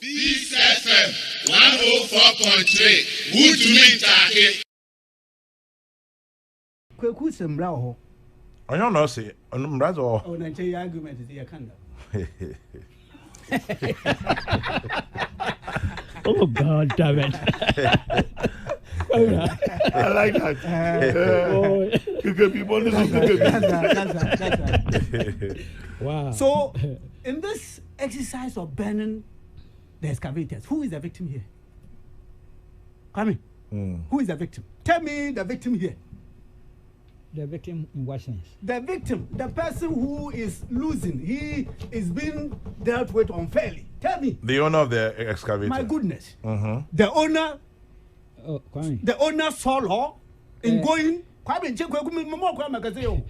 Peace FM 104.3. Who to me take? Kweku sembra ho. I don't know say mbrazo. Oh, na che argument is here kan. Oh God, damn it. I like that. Wow. So, in this exercise of banning the excavators, who is the victim here? Kwame, who is the victim? Tell me the victim here. The victim in what sense? The victim, the person who is losing, he is being dealt with unfairly. Tell me. The owner of the excavator. My goodness. The owner. Oh, Kwame. The owner saw law in going. Kwame, check Kwame.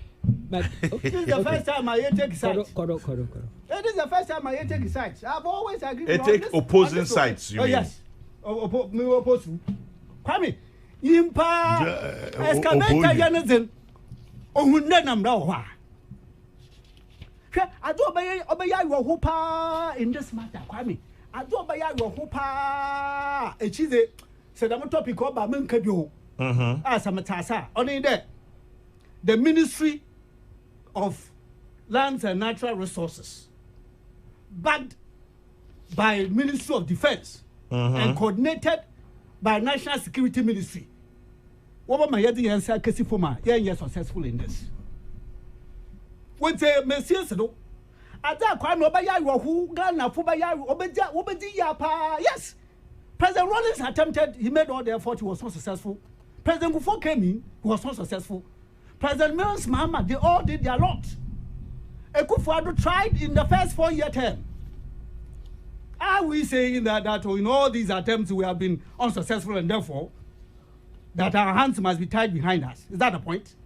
But this is the first time I take sides. Koro. It is the first time I take sides. I've always agreed. It take opposing sides. You mean? Yes. Me oppose. Kwame, impa excavator yanzen. Ohunna namra ho. I do obey your hoopa in this matter, Kwame. I do obey your hoopa. A cheese said I'm a topic of Bamunkabio. As a matasa. Only there. The Ministry of Lands and Natural Resources, backed by Ministry of Defense and coordinated by National Security Ministry. What my head answer Kesifoma, yeah, successful in this. When say Messias, no, at that crime, Obaya, who Ghana, Fubaya, Obedi Yapa, yes. President Rollins attempted, he made all the effort, he was not successful. President Gufo came in, he was not successful. President Mills Mahama, they all did their lot. Ekufuado tried in the first 4-year term. Are we saying that in all these attempts we have been unsuccessful and therefore that our hands must be tied behind us? Is that the point?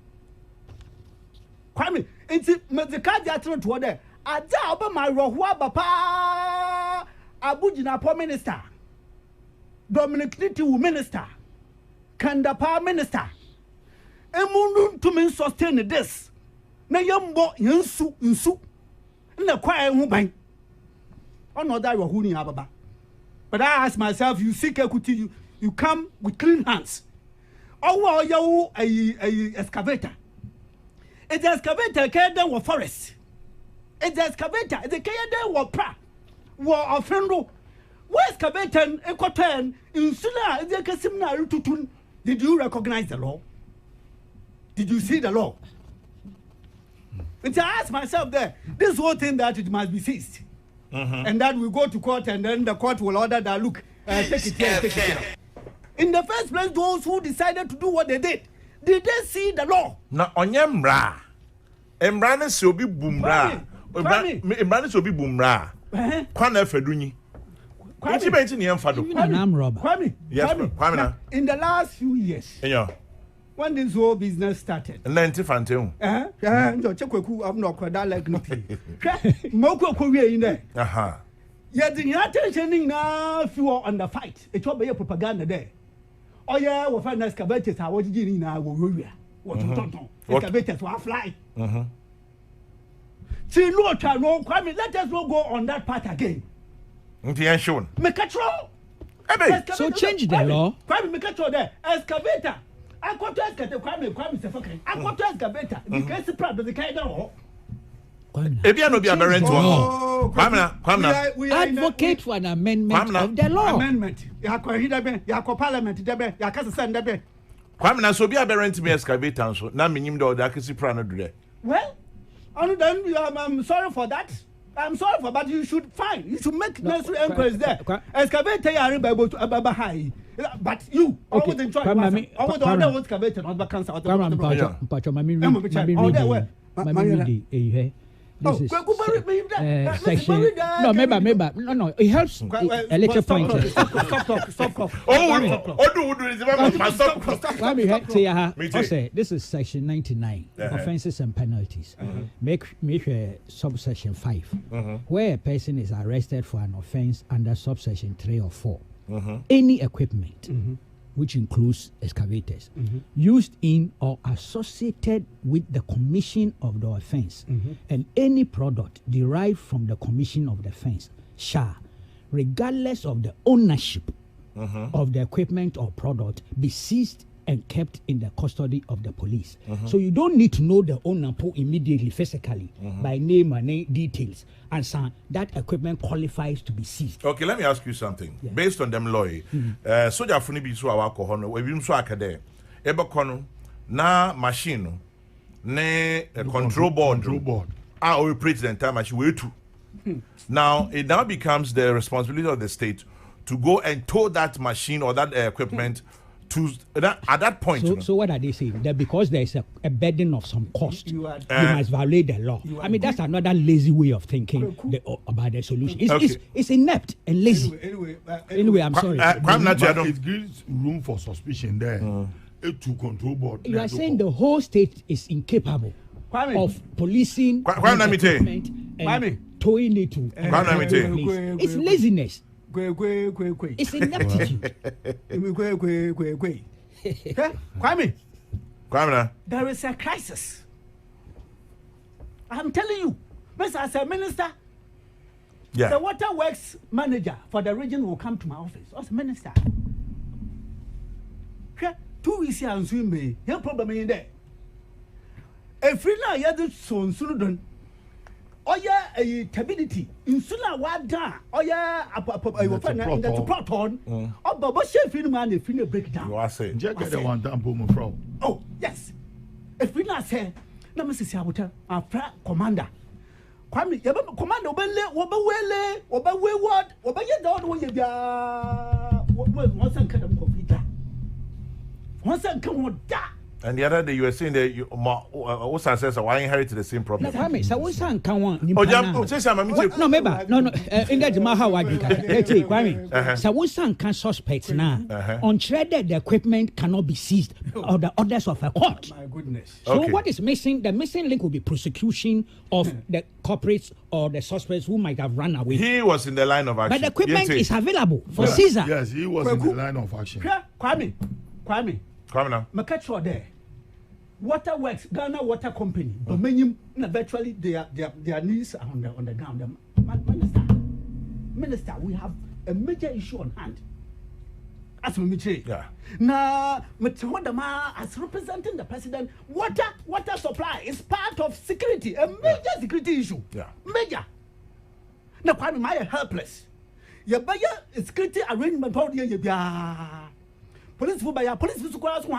Kwame, it's the card that thrown to there. Ada oba my rohua bapa Abujina Poor Minister, Dominic Nitiwu Minister, Kandapa Minister. Emunun to me sustain this. Na yambo nsu na kwa hu ban. Ono da who ni ababa. But I ask myself, you seek equity, you come with clean hands. Oh, you a excavator. It's an excavator carried down with forest. It's an excavator. It's a carried down with pra. War of friendo. What excavator equaten in Sula? It's a casimna rututun. Did you recognize the law? Did you see the law? And I ask myself there, this whole thing that it must be seized. And that we go to court and then the court will order that, look, take it here, take it here. In the first place, those who decided to do what they did they see the law? Na onyemra. Embrane se obi bumra. Embrane se obi bumra. Kwana fedunyi. Kwame benti ni emfado. Kwame. Yes, Kwame. In the last few years. Yeah. When this whole business started. 90 Fanteum. Check Kweku, I'm not quite that like no. Moko Korea in there. Yet the attention now if you are on the fight. It will be a propaganda there. Oh yeah, we'll find excavators. I was in our warrior. What excavators will fly. See, no, Kwame, let us not go on that part again. Make a troll. So change the law. Kwame, make a troll there. Excavator. I got to excavator. Kwame, Sefokan. I got to excavator. Because the problem the kind of. If you no be aberrant one. Kwame. We advocate for an amendment of the law. Amendment. You have parliament. You have send debe. Kwame na so be aberrant me excavator so. Na minim do the akisi pra no do there. Well, then I'm sorry for that. I'm sorry for, but you should make necessary inquiries there. Excavator you are able to ababa high. But you always enjoy always the other excavator not back cancer. This is section. No, maybe. No. It helps a little point. Stop. This is section 99, offenses and penalties. Make subsection 5, where a person is arrested for an offense under subsection 3 or 4. Any equipment, which includes excavators, used in or associated with the commission of the offense, and any product derived from the commission of the offense shall, regardless of the ownership of the equipment or product, be seized and kept in the custody of the police. So you don't need to know the owner immediately, physically, by name and name details. And so that equipment qualifies to be seized. Okay, let me ask you something. Yeah. Based on them law, soldier funi bi so awako hono, we bi so akade. Ebe kono na machine ne control board. I operate the entire machine. We too. Now it now becomes the responsibility of the state to go and tow that machine or that equipment to at that point. So what are they saying? That because there is a burden of some cost, you must violate the law. I mean, that's another lazy way of thinking about the solution. It's inept and lazy. Anyway, I'm sorry. It gives room for suspicion there. To control board. You are saying the whole state is incapable of policing and towing it to. It's laziness. It's ineptitude. Kwame, there is a crisis. I'm telling you, as a minister, the water works manager for the region will come to my office as a minister. 2 weeks here and swim me. No problem in there. If we now hear the son soon, oh yeah, a stability in Sula Wada, oh yeah, a proton, oh, but what chef in man if you break down? You are saying, Jack, the one down boom from. Oh, yes. If we not say, no, Mrs. Yabuta, our commander. Kwame, commander, Obawele, what, Obaya don't want you, once and cut them complete. Once and come on, and the other day you were saying that you says why inherit the same problem. No, Kwame, so what's on come on? No, maybe no. In that matter, what you can Kwame. So what's on can suspects now? Unshredded the equipment cannot be seized or the orders of a court. My goodness. So what is missing? The missing link will be prosecution of the culprits or the suspects who might have run away. He was in the line of action. But the equipment is available for seizure. Yes, he was in the line of action. Kwame. Now. Makachwa there. Water Works, Ghana Water Company. Dominion, virtually their needs are on the ground. Minister, we have a major issue on hand. As we say. Yeah. Now, as representing the president, water supply is part of security, a major security issue. Yeah. Major. Now, Kwame, I am helpless. You buy a security arrangement all the police for police for squads or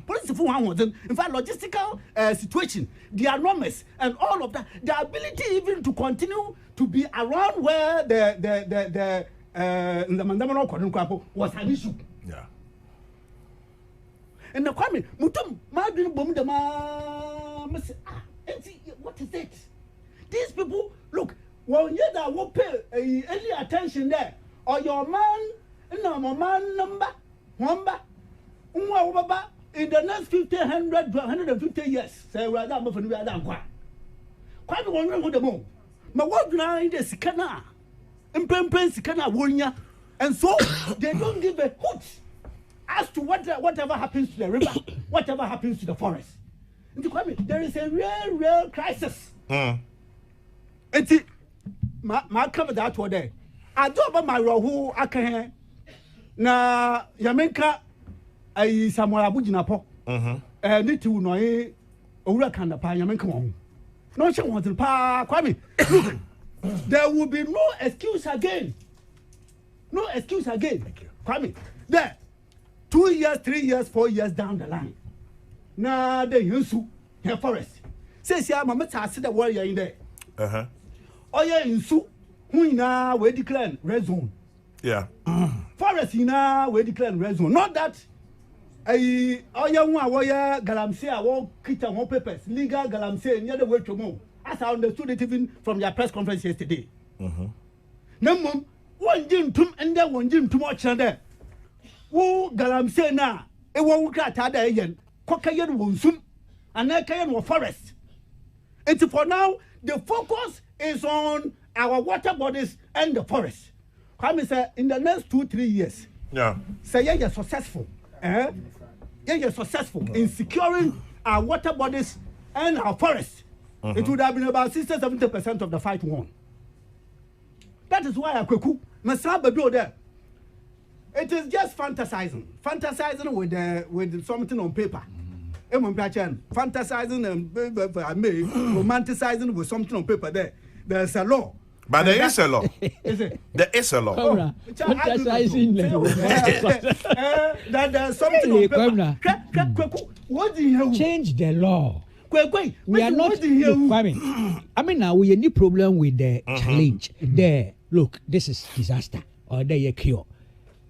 police for in fact logistical situation, the enormous and all of that, the ability even to continue to be around where the Mandamano Kodunkapo was an issue. Yeah. And the Kwame Mutum Madrin Bomdama, what is it? These people look, well, you that will pay any attention there, or your man. No, my man number, in the next 150 years, say, we're down for the other one. Quite one with the moon. My word now in the Sikana, and Pempen Sikana Wunya, and so they don't give a hoot as to whatever happens to the river, whatever happens to the forest. There is a real crisis. And my cover that one day. I do about my rohu, I can. Na yamenka ay Samuel Abujina po ni ti no e owura kan da pa yamenka won no che won pa Kwame. There will be no excuse again. Thank you. Kwame, there 2 years, 3 years, 4 years down the line na the yinsu here forest says ya mama ta se the warrior in there oya insu hu ina we declare red zone. Yeah. Forest ina we declare red zone. Not that oya hu awoya galamsey awo kita one papers legal galamsey near the way to move. As I understood it even from your press conference yesterday. Namum one jin tum and then one jin too much there. Wo galamsey na e wo krata da yen kokayen wonsum and na kayen wo forest. And for now the focus is on our water bodies and the forest. Kwame said in the next 2-3 years, say you're successful. You're successful in securing our water bodies and our forests. It would have been about 60-70% of the fight won. That is why I Kweku. Masaba do there. It is just fantasizing with something on paper. Fantasizing and romanticizing with something on paper. There's a law. But there is a law. Is it? There is a law. Fantasizing. That there's something on paper. What do you change the law? We are not. Look, I mean, now we have any problem with the challenge. There, look, this is disaster, or there you cure.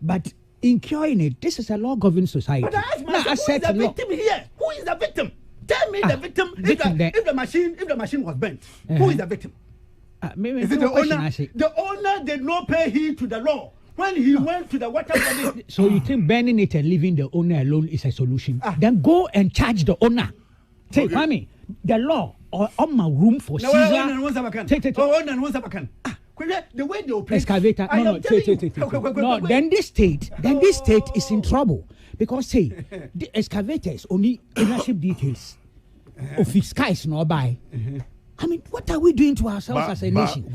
But in curing it, this is a law-governing society. But I ask myself, who is the victim here? Who is the victim? Tell me the victim. If the machine was bent, who is the victim? Is it the owner? The owner did not pay heed to the law when he went to the water body. So you think burning it and leaving the owner alone is a solution? Then go and charge the owner. Take Kwame, the law or on my room for seizure. The way they operate. Excavator. No. Then this state is in trouble because say the excavators only ownership details of its skies no buy. I mean, what are we doing to ourselves as a nation?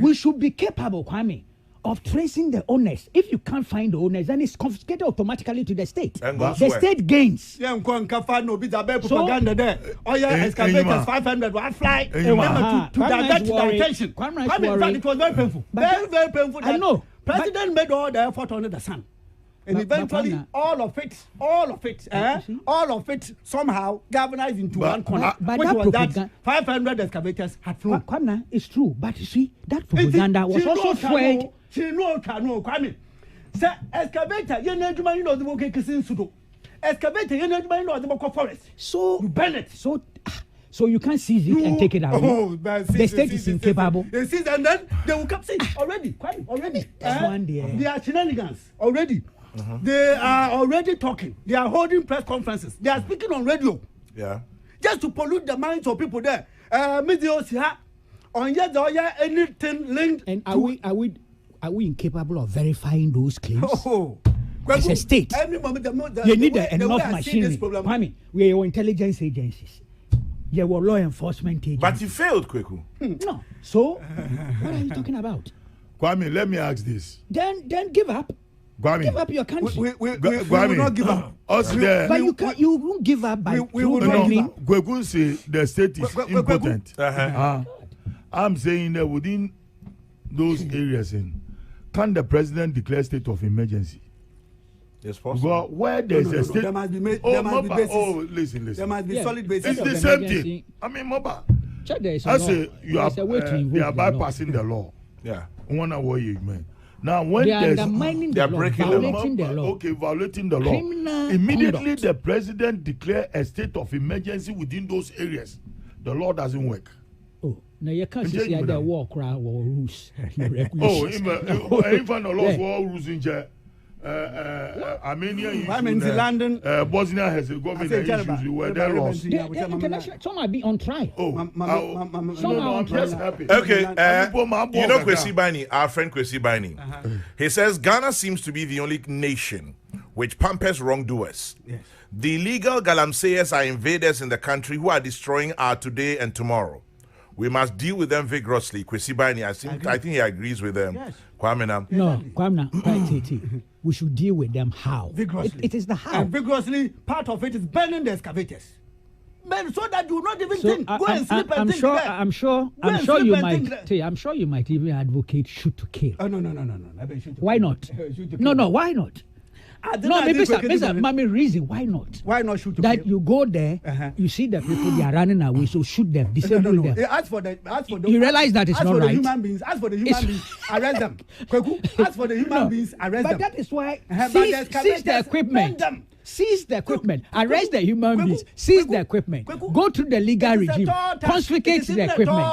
We should be capable, Kwame, of tracing the owners. If you can't find the owners, then it's confiscated automatically to the state. The state gains. Yeah, propaganda there. Oh yeah, excavators 500 will fly to divert their attention. In fact, it was very painful. Very painful. I know. President made all the effort under the sun. And eventually, all of it somehow galvanized into one corner, which was that 500 excavators had flown. Kwamena, it's true, but you see, that propaganda was also fueled. Kwame. Sir, excavator, you know, you know the working Sudo. Excavator, you know the forest. So, you burn it. So you can't seize it and take it out. The state is incapable. They seize and then they will come see already. They are shenanigans already. They are already talking. They are holding press conferences. They are speaking on radio. Yeah. Just to pollute the minds of people there. Anything linked. And are we incapable of verifying those claims? As a state, you need enough machinery. I mean, we are intelligence agencies. You were law enforcement agencies. But you failed, Kweku. No. So, what are you talking about? Kwame, let me ask this. Then give up. Kwame. Give up your country. We will not give up. But you won't give up by Kweku say the state is important. I'm saying that within those areas, can the president declare state of emergency? It's possible. Well, where there's a state, there must be basis. Listen. There must be solid basis. It's the same thing. I mean, Moba. I say they are bypassing the law. Yeah. One hour, man. Now, when they are undermining the law, violating the law. Okay, violating the law. Criminal immediately, conduct. the president declare a state of emergency within those areas. The law doesn't work. Oh, now you can't see the war crowd or rules. Even the law for rules in jail. Armenia London, Bosnia Herzegovina issues were there lost. Some might be on trial. I'm just happy. Okay, you know Kwesi Bani, our friend Kwesi Bani. He says Ghana seems to be the only nation which pampers wrongdoers. Yes. The illegal galamseyers are invaders in the country who are destroying our today and tomorrow. We must deal with them vigorously. Kwesi Bani, I think he agrees with them. Yes. Kwamena. No, Kwamena. We should deal with them how? Vigorously. It is the how. And vigorously, part of it is burning the excavators. So that you not even think. Go and sleep and think there. I'm sure you might even advocate shoot to kill. Oh, no. Why not? No, why not? No, maybe mommy reason why not? Why not shoot to that kill? You go there, you see the people they are running away, so shoot them, disable them. As for the you realize that it's not right. As for the human beings, arrest them. As for the human beings, arrest them. But that is why seize the equipment. Seize the equipment. Arrest the human beings. Seize the equipment. Go to the legal regime. Confiscate the equipment.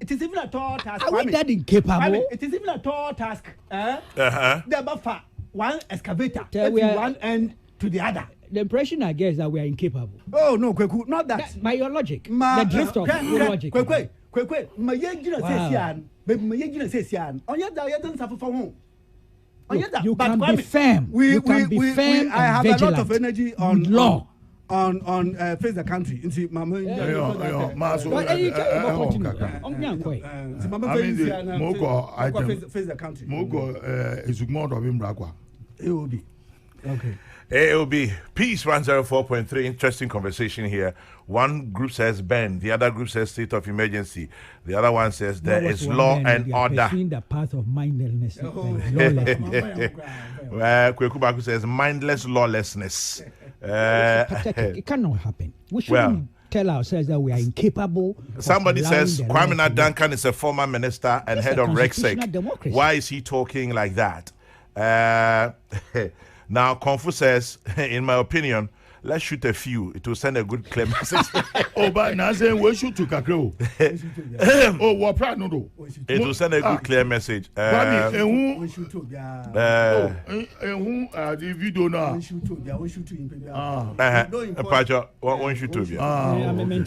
It is even a tall task. Are we that incapable? It is even a tall task. The buffer. One excavator, one end to the other. The impression I get is that we are incapable. Oh no, Kweku, not that. By your logic, the drift of your logic. Kweku, my yegina says but my yegina says yan. On your day, you don't suffer from home. You can be firm. You can be firm. I have a lot of energy on law. on face the country. Nti mama face the country. AOB. Okay. AOB, Peace 104.3, interesting conversation here. One group says ban, the other group says state of emergency, the other one says there is law and order. The path of mindlessness. Kweku Baako says mindless lawlessness. It cannot happen. We shouldn't tell ourselves that we are incapable. Somebody says Kwamena Duncan is a former minister and head of Rexec. Why is he talking like that? Now, Konfu says, in my opinion, let's shoot a few. It will send a good clear message. Oh, but now saying we shoot to Kakro. Oh, what proud no do? It will send a good clear message. The video now.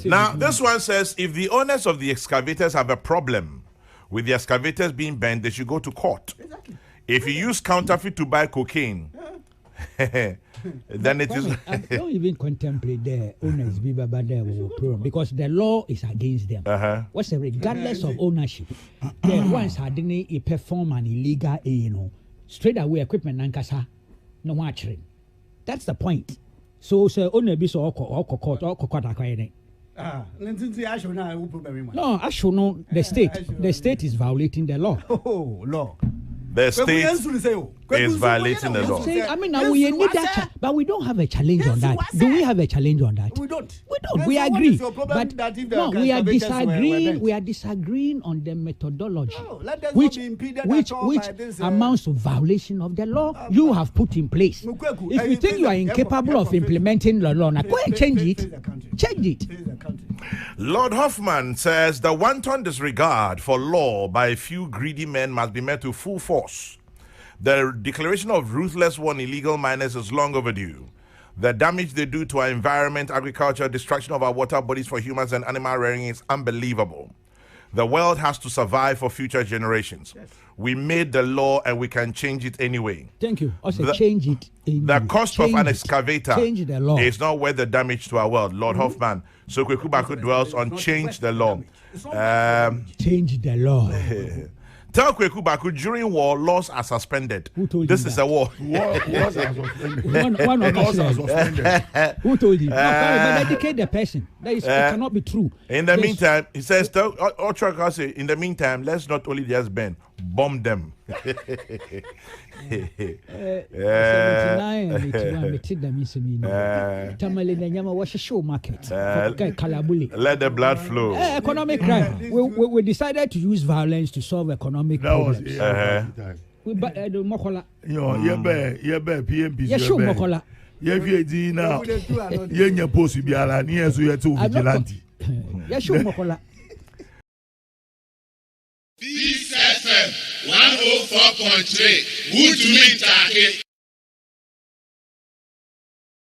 Now, this one says, if the owners of the excavators have a problem with the excavators being banned, they should go to court. Exactly. If you use counterfeit to buy cocaine, then it is. I don't even contemplate the owners because the law is against them. What's regardless of ownership, the ones are didn't perform an illegal, straight away equipment nankasa no watching. That's the point. So owner be so court. No, actually no. The state is violating the law. Oh, law. The state is violating the law. I mean, now we need that, but we don't have a challenge on that. Do we have a challenge on that? We don't. We agree. But no, we are disagreeing. We are disagreeing on the methodology, which amounts to violation of the law you have put in place. If you think you are incapable of implementing the law, now go and change it. Change it. Lord Hoffman says the wanton disregard for law by a few greedy men must be met with full force. The declaration of ruthless war on illegal miners is long overdue. The damage they do to our environment, agriculture, destruction of our water bodies for humans and animal rearing is unbelievable. The world has to survive for future generations. Yes. We made the law and we can change it anyway. Thank you. Also, change it. The cost of an excavator is not worth the damage to our world. Lord Hoffman. So Kweku Baako dwells on change the law. Change the law. Tell Kweku Baako during war, laws are suspended. Who told this you is that? A war. Laws are suspended. One of us. Who told you? But educate the person. That is, it cannot be true. In the meantime, he says, in the meantime, let's not only just ban, bomb them. 79 show market. Let the blood flow. Economic crime. We decided to use violence to solve economic problems. We mokola. PMP. Show mokola. Now. Yenya post biala ni enso yetu vigilante. Show mokola. Peace FM 104.3. Who to meet